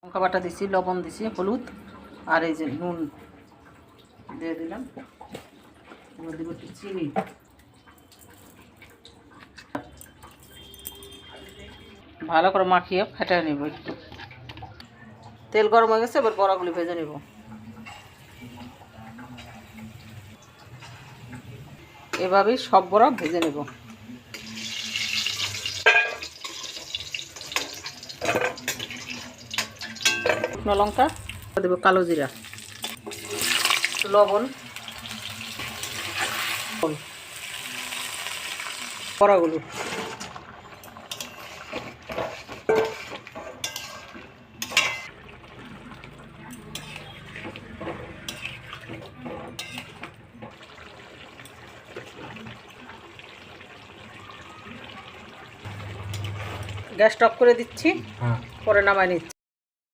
লঙ্কা বাটা দিছি, লবণ দিছি, হলুদ আর এই যে নুন দিয়ে দিলাম। এবার দেবো একটু চিনি, ভালো করে মাখিয়ে ফেটে নেব। একটু তেল গরম হয়ে গেছে, এবার বড়াগুলি ভেজে নেব। এভাবেই সব বড়া ভেজে নেব। শুকনো লঙ্কা দেবো, কালো জিরা, লবণ, বড়াগুলো গ্যাস অফ করে দিচ্ছি, পরে নামাই নিচ্ছি।